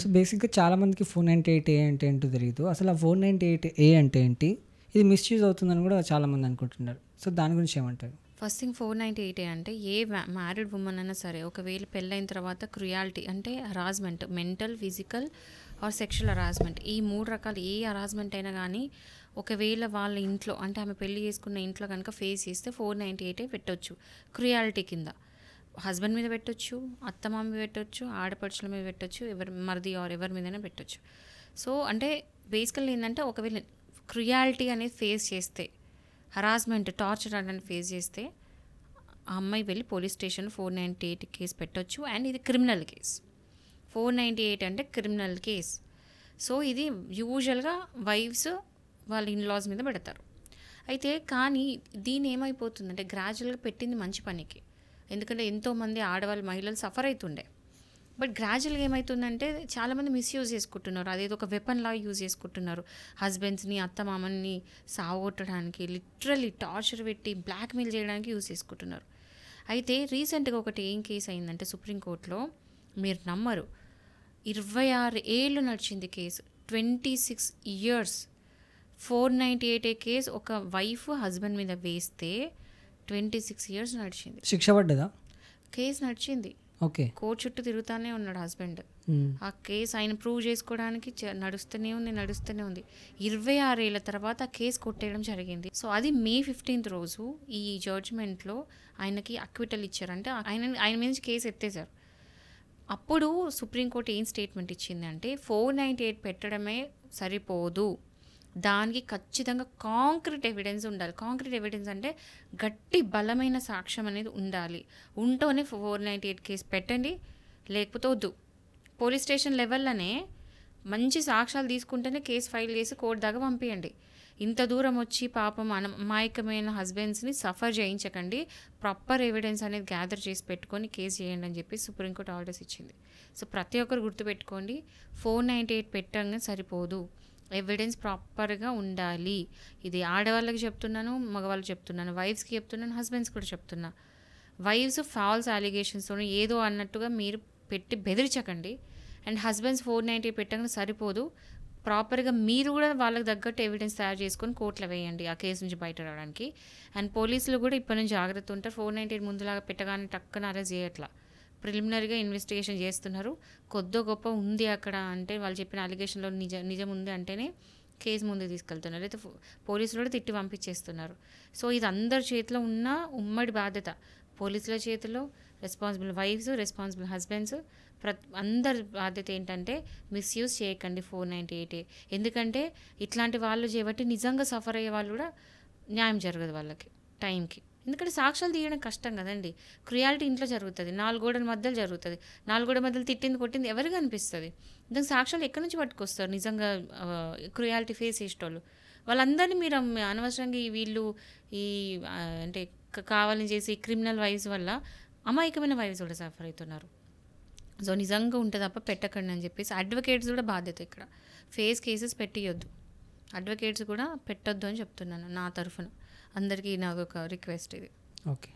So బేసిక్గా చాలామందికి 498A అంటే ఏంటో తెలియదు. అసలు ఆ 498A అంటే ఏంటి, ఇది మిస్యూజ్ అవుతుందని కూడా చాలామంది అనుకుంటున్నారు. సో దాని గురించి ఏమంటారు? ఫస్ట్ థింగ్ 498 అంటే ఏ మ్యారీడ్ ఉమెన్ అయినా సరే ఒకవేళ పెళ్ళైన తర్వాత క్రుయాలిటీ అంటే harassment, mental, physical are sexual harassment, ఈ 3 రకాలు ఏ హరాస్మెంట్ అయినా కానీ ఒకవేళ వాళ్ళ ఇంట్లో అంటే ఆమె పెళ్లి చేసుకున్న ఇంట్లో కనుక ఫేస్ చేస్తే 498 పెట్టొచ్చు క్రుయాలిటీ కింద. హస్బెండ్ మీద పెట్టొచ్చు, అత్తమామ మీద పెట్టొచ్చు, ఆడపడుచుల మీద పెట్టొచ్చు, ఎవరి మరిది ఆర్ ఎవరి మీదైనా పెట్టొచ్చు. సో అంటే బేసికల్లీ ఏంటంటే ఒకవేళ క్రుయాలిటీ అనేది ఫేస్ చేస్తే, హరాస్మెంట్, టార్చర్ అనేది ఫేస్ చేస్తే ఆ అమ్మాయి వెళ్ళి పోలీస్ స్టేషన్ 498 కేసు పెట్టొచ్చు. అండ్ ఇది క్రిమినల్ కేస్. 498 అంటే క్రిమినల్ కేస్. సో ఇది యూజువల్గా వైఫ్స్ వాళ్ళ ఇన్లాస్ మీద పెడతారు. అయితే కానీ దీని ఏమైపోతుందంటే గ్రాడ్యువల్గా పెట్టింది మంచి పనికి, ఎందుకంటే ఎంతోమంది ఆడవాళ్ళు మహిళలు సఫర్ అవుతుండే. బట్ గ్రాడ్యువల్గా ఏమవుతుందంటే చాలామంది మిస్యూజ్ చేసుకుంటున్నారు, అదేదో ఒక వెపన్ లా యూజ్ చేసుకుంటున్నారు. హస్బెండ్స్ని, అత్తమామని సాగొట్టడానికి, లిటరల్లీ టార్చర్ పెట్టి బ్లాక్మెయిల్ చేయడానికి యూజ్ చేసుకుంటున్నారు. అయితే రీసెంట్గా ఒకటి ఏం కేసు అయిందంటే సుప్రీంకోర్టులో, మీరు నమ్మరు, 26 ఏళ్ళు నడిచింది కేసు, 26 ఇయర్స్. 498 కేసు ఒక వైఫ్ హస్బెండ్ మీద వేస్తే 26 ఇయర్స్ నడిచింది. శిక్ష పడ్డదా? కేసు నడిచింది. ఓకే. కోర్టు చుట్టూ తిరుగుతానే ఉన్నాడు హస్బెండ్. ఆ కేసు ఆయన ప్రూవ్ చేసుకోవడానికి నడుస్తూనే ఉంది. 26 ఏళ్ళ తర్వాత ఆ కేసు కొట్టేయడం జరిగింది. సో అది May 15 రోజు ఈ జడ్జ్మెంట్లో ఆయనకి అక్విటల్ ఇచ్చారు. అంటే ఆయన మీద నుంచి కేసు ఎత్తేసారు. అప్పుడు సుప్రీంకోర్టు ఏం స్టేట్మెంట్ ఇచ్చిందంటే 498 పెట్టడమే సరిపోదు, దానికి ఖచ్చితంగా కాంక్రీట్ ఎవిడెన్స్ ఉండాలి. కాంక్రీట్ ఎవిడెన్స్ అంటే గట్టి బలమైన సాక్ష్యం అనేది ఉండాలి. ఉంటేనే 498 కేసు పెట్టండి, లేకపోతే వద్దు. పోలీస్ స్టేషన్ లెవెల్లోనే మంచి సాక్ష్యాలు తీసుకుంటేనే కేసు ఫైల్ చేసి కోర్టు దాకా పంపించండి. ఇంత దూరం వచ్చి పాపం అమాయకమైన హస్బెండ్స్ని సఫర్ చేయించకండి, ప్రాపర్ ఎవిడెన్స్ అనేది గ్యాదర్ చేసి పెట్టుకొని కేసు చేయండి అని చెప్పి సుప్రీంకోర్టు ఆర్డర్స్ ఇచ్చింది. సో ప్రతి ఒక్కరు గుర్తుపెట్టుకోండి, 498 పెట్టంగా సరిపోదు, ఎవిడెన్స్ ప్రాపర్గా ఉండాలి. ఇది ఆడవాళ్ళకి చెప్తున్నాను, మగవాళ్ళకి చెప్తున్నాను, వైఫ్స్కి చెప్తున్నాను, హస్బెండ్స్ కూడా చెప్తున్నా. వైఫ్స్ ఫాల్స్ అలిగేషన్స్తో ఏదో అన్నట్టుగా మీరు పెట్టి బెదిరించకండి. అండ్ హస్బెండ్స్ 498 పెట్టగానే సరిపోదు, ప్రాపర్గా మీరు కూడా వాళ్ళకి తగ్గట్టు ఎవిడెన్స్ తయారు చేసుకొని కోర్టులో వేయండి ఆ కేసు నుంచి బయట రావడానికి. అండ్ పోలీసులు కూడా ఇప్పటి నుంచి జాగ్రత్త ఉంటారు. 498 ముందులాగా పెట్టగానే టక్కన అరెస్ట్ చేయట్లా, ప్రిలిమినరీగా ఇన్వెస్టిగేషన్ చేస్తున్నారు. కొద్దో గొప్ప ఉంది అక్కడ అంటే వాళ్ళు చెప్పిన అలిగేషన్లో నిజం ఉంది అంటేనే కేసు ముందుకు తీసుకెళ్తున్నారు, అయితే పోలీసులు కూడా తిట్టి పంపించేస్తున్నారు. సో ఇది అందరి చేతిలో ఉన్న ఉమ్మడి బాధ్యత. పోలీసుల చేతిలో రెస్పాన్సిబుల్ వైఫ్స్, రెస్పాన్సిబుల్ హస్బెండ్స్, అందరి బాధ్యత ఏంటంటే మిస్యూజ్ చేయకండి 498. ఎందుకంటే ఇట్లాంటి వాళ్ళు చేయబట్టి నిజంగా సఫర్ అయ్యే వాళ్ళు కూడా న్యాయం జరగదు వాళ్ళకి టైంకి. ఎందుకంటే సాక్ష్యాలు తీయడం కష్టం కదండి. క్రియాలిటీ ఇంట్లో జరుగుతుంది, 4 గోడల మధ్యలో జరుగుతుంది. 4 గోడల మధ్యలో తిట్టింది కొట్టింది ఎవరికి అనిపిస్తుంది? దానికి సాక్ష్యాలు ఎక్కడి నుంచి పట్టుకొస్తారు? నిజంగా క్రియాలిటీ ఫేస్ చేసేటోళ్ళు వాళ్ళందరినీ మీరు అనవసరంగా వీళ్ళు ఈ అంటే కావాలని చేసి క్రిమినల్ వైఫ్స్ వల్ల అమాయకమైన వైఫ్స్ కూడా సఫర్ అవుతున్నారు. సో నిజంగా ఉంటే తప్ప పెట్టకండి అని చెప్పేసి అడ్వకేట్స్ కూడా బాధ్యత. ఇక్కడ ఫేస్ కేసెస్ పెట్టియొద్దు, అడ్వకేట్స్ కూడా పెట్టొద్దు అని చెప్తున్నాను నా తరఫున. అందరికీ నాకు ఒక రిక్వెస్ట్ ఇది. ఓకే.